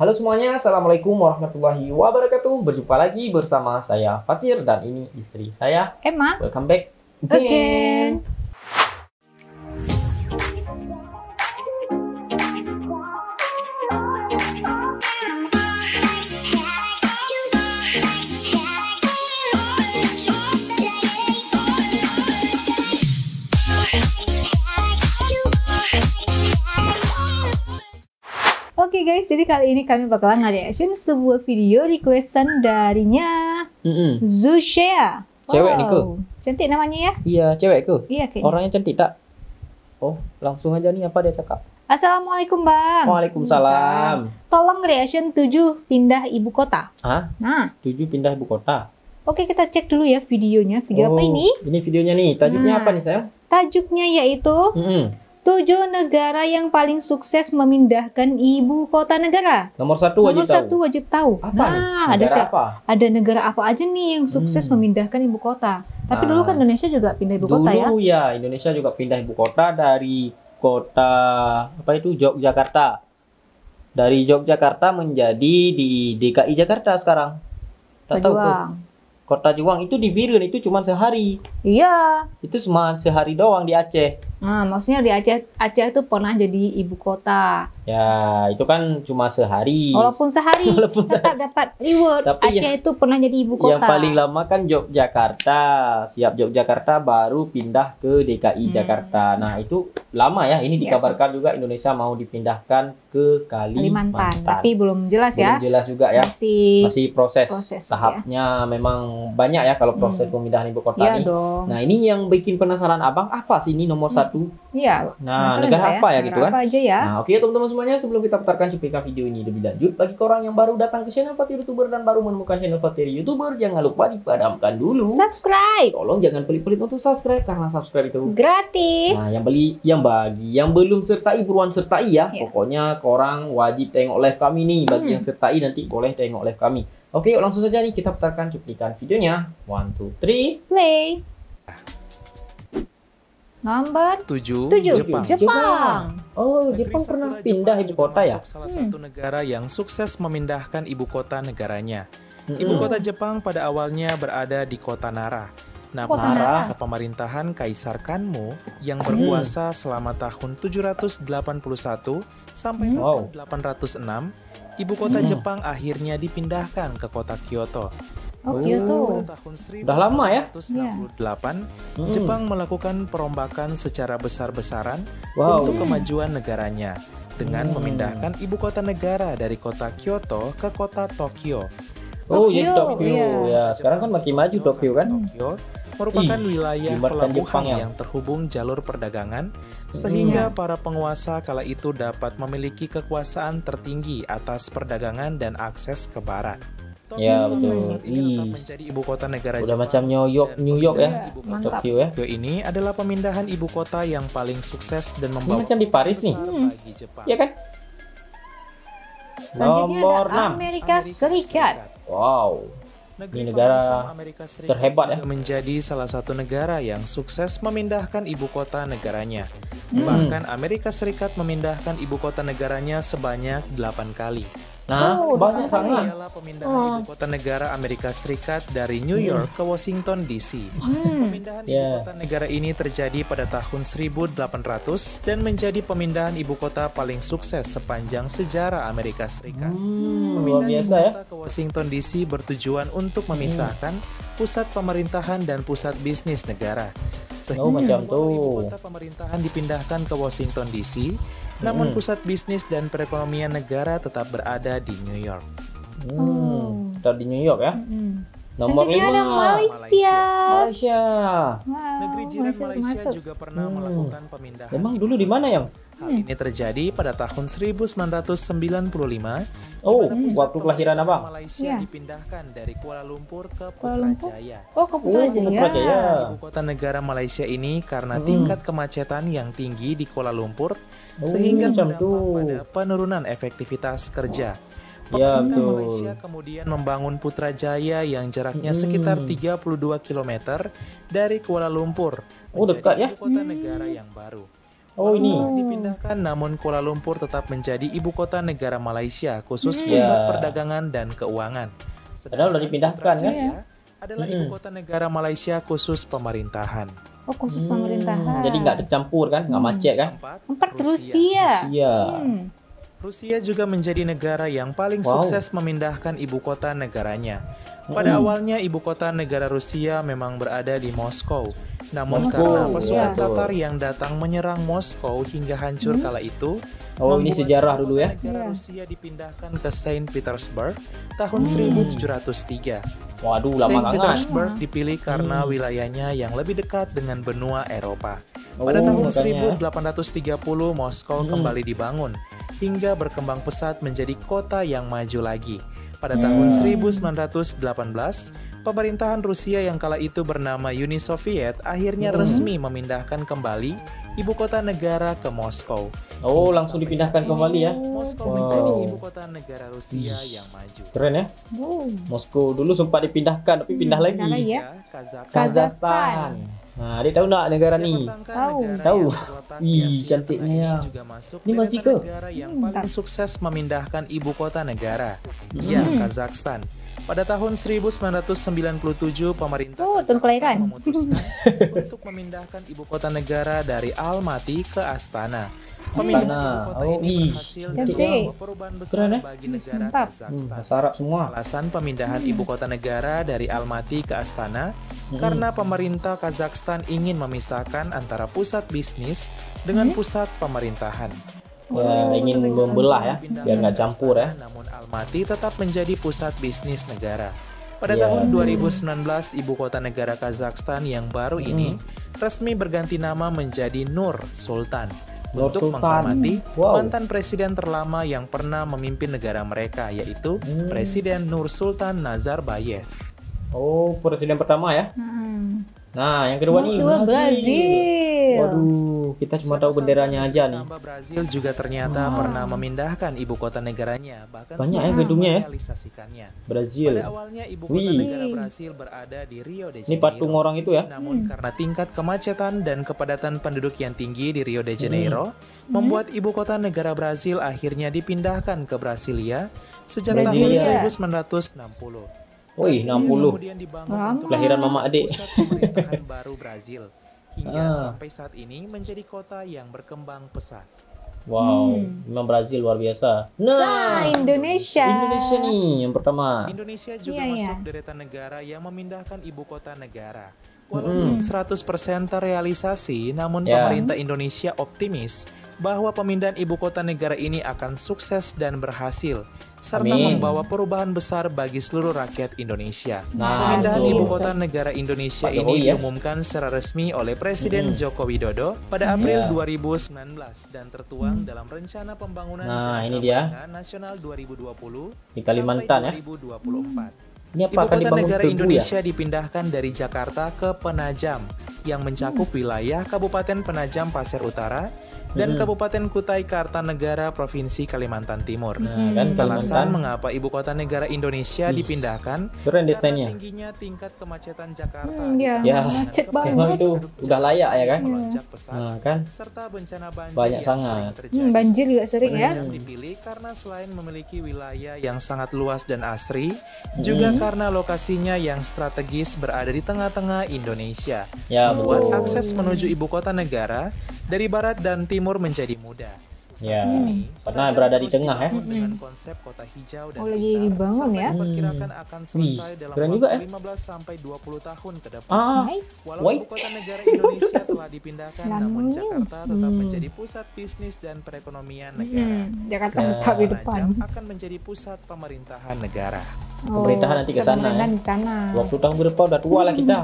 Halo semuanya, Assalamualaikum warahmatullahi wabarakatuh. Berjumpa lagi bersama saya Fatir dan ini istri saya Emma. Welcome back again. Oke guys, jadi kali ini kami bakalan nge-reaction sebuah video requestan darinya Zushea. Cewek nih, Ko. Cantik namanya ya? Iya, cewek ke? Iya kayaknya. Orangnya cantik tak? Oh, langsung aja nih apa dia cakap. Assalamualaikum Bang. Waalaikumsalam. Tolong reaction 7 pindah ibu kota. Hah? Nah, 7 pindah ibu kota. oke kita cek dulu ya videonya. Video apa ini? Ini videonya nih. Tajuknya apa nih sayang? Tajuknya yaitu 7 negara yang paling sukses memindahkan ibu kota negara. Nomor 1 wajib Nomor tahu. 1 wajib tahu. Apa nih? Negara apa? Ada negara apa aja nih yang sukses memindahkan ibu kota. Tapi dulu kan Indonesia juga pindah ibu kota ya. Dulu ya, Indonesia juga pindah ibu kota dari kota apa itu Yogyakarta. Dari Yogyakarta menjadi di DKI Jakarta sekarang. Tak tahu tuh. Kota Juang itu di Biren itu cuma sehari. Iya. Itu cuma sehari doang di Aceh. Nah, maksudnya di Aceh itu pernah jadi ibu kota. Ya, itu kan cuma sehari. Walaupun sehari, tetap dapat reward. Tapi Aceh itu pernah jadi ibu kota. Yang paling lama kan Yogyakarta. Siap Yogyakarta baru pindah ke DKI Jakarta. Nah, itu lama ya. Ini dikabarkan juga Indonesia mau dipindahkan ke Kalimantan. Tapi belum jelas ya. Belum jelas juga ya. Masih proses tahapnya memang banyak ya kalau proses pemindahan ibu kota ya ini. Dong. Nah, ini yang bikin penasaran Abang apa sih ini nomor 1? Iya. Nah, negara apa ya gitu kan? Apa aja ya? Nah, oke teman-teman semuanya, sebelum kita putarkan cuplikan video ini lebih lanjut, bagi orang yang baru datang ke channel Fatir YouTuber dan baru menemukan channel Fatir YouTuber, jangan lupa dipadamkan dulu subscribe. Tolong jangan pelit-pelit untuk subscribe karena subscribe itu gratis. Nah, bagi yang belum sertai buruan sertai ya. Pokoknya orang wajib tengok live kami nih. Bagi yang sertai nanti boleh tengok live kami. Oke, yuk langsung saja nih kita putarkan cuplikan videonya. 1, 2, 3 play. Nomor 7 Jepang. Oh, Jepang pernah pindah ibu kota ya? Salah satu negara yang sukses memindahkan ibu kota negaranya. Ibu kota Jepang pada awalnya berada di kota Nara. Namun masa pemerintahan Kaisar Kanmu yang berkuasa selama tahun 781 sampai tahun 806, ibu kota Jepang akhirnya dipindahkan ke kota Kyoto. Kyoto. Pada tahun Udah lama ya? 1968, Jepang melakukan perombakan secara besar-besaran untuk kemajuan negaranya dengan memindahkan ibu kota negara dari kota Kyoto ke kota Tokyo. Oh iya, Tokyo ya. Sekarang kan makin maju Tokyo kan? Tokyo merupakan wilayah pelabuhan yang terhubung jalur perdagangan sehingga para penguasa kala itu dapat memiliki kekuasaan tertinggi atas perdagangan dan akses ke barat. Ya betul. Menjadi ibu kota negara Udah macam New York ya, Tokyo ya. Tokyo ini adalah pemindahan ibu kota yang paling sukses dan membawa macam di Paris nih, ya kan? Nomor 6 Amerika Serikat. Wow, ini negara terhebat ya. Menjadi salah satu negara yang sukses memindahkan ibu kota negaranya. Bahkan Amerika Serikat memindahkan ibu kota negaranya sebanyak 8 kali. Nah, banyak sangat. Ialah pemindahan ibu kota negara Amerika Serikat dari New York ke Washington DC. Pemindahan ibu kota negara ini terjadi pada tahun 1800 dan menjadi pemindahan ibu kota paling sukses sepanjang sejarah Amerika Serikat. Luar biasa ya. Ke Washington DC bertujuan untuk memisahkan pusat pemerintahan dan pusat bisnis negara. Macam tuh. Ibu kota pemerintahan dipindahkan ke Washington DC. Namun pusat bisnis dan perekonomian negara tetap berada di New York. Tetap di New York ya. Nomor 5 Malaysia. Negeri jiran Malaysia juga pernah melakukan pemindahan. Emang dulu di mana yang? Hal ini terjadi pada tahun 1995. Oh, waktu kelahiran Abang. Malaysia dipindahkan dari Kuala Lumpur ke Putrajaya. Oh, ke Putrajaya. Ibu kota negara Malaysia ini karena tingkat kemacetan yang tinggi di Kuala Lumpur sehingga berdampak pada penurunan efektivitas kerja. Pemerintah Malaysia kemudian membangun Putrajaya yang jaraknya sekitar 32 km dari Kuala Lumpur. Oh, dekat ya. Ibu kota negara yang baru. Oh, ini. Dipindahkan, namun Kuala Lumpur tetap menjadi ibu kota negara Malaysia, khusus pusat perdagangan dan keuangan. Padahal udah dipindahkan kan? Adalah ibu kota negara Malaysia khusus pemerintahan. Oh, khusus pemerintahan. Jadi nggak tercampur kan, nggak macet kan? 4 Rusia. Iya. Rusia juga menjadi negara yang paling sukses memindahkan ibu kota negaranya. Pada awalnya ibu kota negara Rusia memang berada di Moskow. Namun karena pasukan Tatar yang datang menyerang Moskow hingga hancur kala itu, ini sejarah dulu ya. Negara Rusia dipindahkan ke Saint Petersburg tahun 1703. Waduh, lama Saint banget. Petersburg dipilih karena wilayahnya yang lebih dekat dengan benua Eropa. Pada tahun 1830 Moskow kembali dibangun hingga berkembang pesat menjadi kota yang maju lagi. Pada tahun 1918, pemerintahan Rusia yang kala itu bernama Uni Soviet akhirnya resmi memindahkan kembali ibu kota negara ke Moskow. Oh, langsung dipindahkan kembali ya. Moskow menjadi ibu kota negara Rusia yang maju. Keren ya. Moskow dulu sempat dipindahkan, tapi pindah lagi. Kazakhstan. Nah, dia tahu nggak negara nih? Tahu. Wih, cantiknya ya. Ini masih ke? Negara yang paling sukses memindahkan ibu kota negara. Ya, Kazakhstan. Pada tahun 1997, pemerintah Kazakhstan memutuskan untuk memindahkan ibu kota negara dari Almaty ke Astana. Pemindahan ibu kota ini berhasil membawa perubahan besar bagi negara Kazakhstan. Sarap semua. Alasan pemindahan ibu kota negara dari Almaty ke Astana karena pemerintah Kazakhstan ingin memisahkan antara pusat bisnis dengan pusat pemerintahan. Ya, ingin membelah ya, biar nggak campur ya. Namun Almaty tetap menjadi pusat bisnis negara. Pada tahun 2019, ibu kota negara Kazakhstan yang baru ini resmi berganti nama menjadi Nur Sultan. Untuk menghormati mantan presiden terlama yang pernah memimpin negara mereka, yaitu Presiden Nur Sultan Nazarbayev. Oh, presiden pertama ya. Nah, yang kedua nih Brazil. Waduh, kita cuma tahu benderanya aja nih. Brazil juga ternyata pernah memindahkan ibu kota negaranya, bahkan banyak ya gedungnya ya. Brazil. Pada awalnya ibu kota negara Brazil berada di Rio de Janeiro. Ini patung orang itu ya. Namun karena tingkat kemacetan dan kepadatan penduduk yang tinggi di Rio de Janeiro, membuat ibu kota negara Brazil akhirnya dipindahkan ke Brasilia sejak tahun 1960. Wih, 60. Kelahiran mama adik. Pusat pemerintahan baru Brazil hingga sampai saat ini menjadi kota yang berkembang pesat. Wow, memang Brazil luar biasa. Nah, Indonesia. Indonesia nih yang pertama. Indonesia juga masuk deretan negara yang memindahkan ibu kota negara. Walaupun 100% terrealisasi, namun pemerintah Indonesia optimis bahwa pemindahan ibu kota negara ini akan sukses dan berhasil, serta membawa perubahan besar bagi seluruh rakyat Indonesia. Pemindahan ibu kota negara Indonesia ini diumumkan secara resmi oleh Presiden Joko Widodo pada April 2019 dan tertuang dalam Rencana Pembangunan Jangka Nasional 2020 di Kalimantan sampai 2024. Ini Ibu kota negara Indonesia dipindahkan dari Jakarta ke Penajam yang mencakup wilayah Kabupaten Penajam Pasir Utara dan Kabupaten Kutai Kartanegara Provinsi Kalimantan Timur. Alasan mengapa ibu kota negara Indonesia dipindahkan keren karena desainnya. tingginya tingkat kemacetan Jakarta. Macet banget. Memang itu udah layak ya kan? Melonjak pesat, kan? serta bencana banjir Banyak yang sangat. sering terjadi. Banjir juga sering ya. Penajam dipilih karena selain memiliki wilayah yang sangat luas dan asri, juga karena lokasinya yang strategis berada di tengah-tengah Indonesia. Membuat akses menuju ibu kota negara dari barat dan timur menjadi mudah. Saat ini, karena berada di tengah ya. Dengan konsep kota hijau dan lagi dibangun ya. Diperkirakan akan selesai dalam keren waktu juga, 15 sampai 20 tahun ke depan. Walau Wait. ibu kota negara Indonesia telah dipindahkan, namun Jakarta tetap menjadi pusat bisnis dan perekonomian negara. Jakarta tetap di depan. Penajam akan menjadi pusat pemerintahan negara. Pemerintahan nanti ke sana ya. Waktu tahun ke depan udah tua lah kita.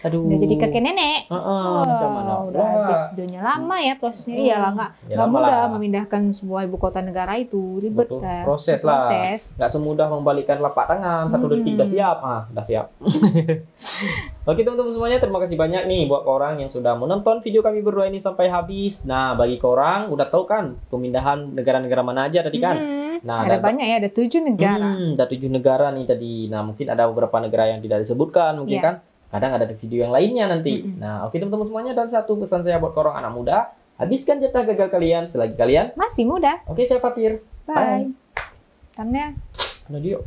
Aduh. Udah jadi kakek nenek. Macam mana? Udah habis dunia lama ya prosesnya. Iyalah nggak mudah memindahkan sebuah ibu kota negara itu, ribet kan. Proses lah. Nggak semudah membalikkan telapak tangan 1 detik udah siap. Udah siap. Oke teman-teman semuanya, terima kasih banyak nih buat orang yang sudah menonton video kami berdua ini sampai habis. Nah, bagi korang udah tahu kan pemindahan negara-negara mana aja tadi kan? Nah, ada banyak ya, ada 7 negara. Ada 7 negara nih tadi. Nah, mungkin ada beberapa negara yang tidak disebutkan mungkin kan? Kadang ada di video yang lainnya nanti. Nah, oke teman-teman semuanya, dan satu pesan saya buat korang anak muda, Habiskan jatah gagal kalian selagi kalian masih muda. Oke, saya Fatir. Bye. Tamnya. Nah, dia.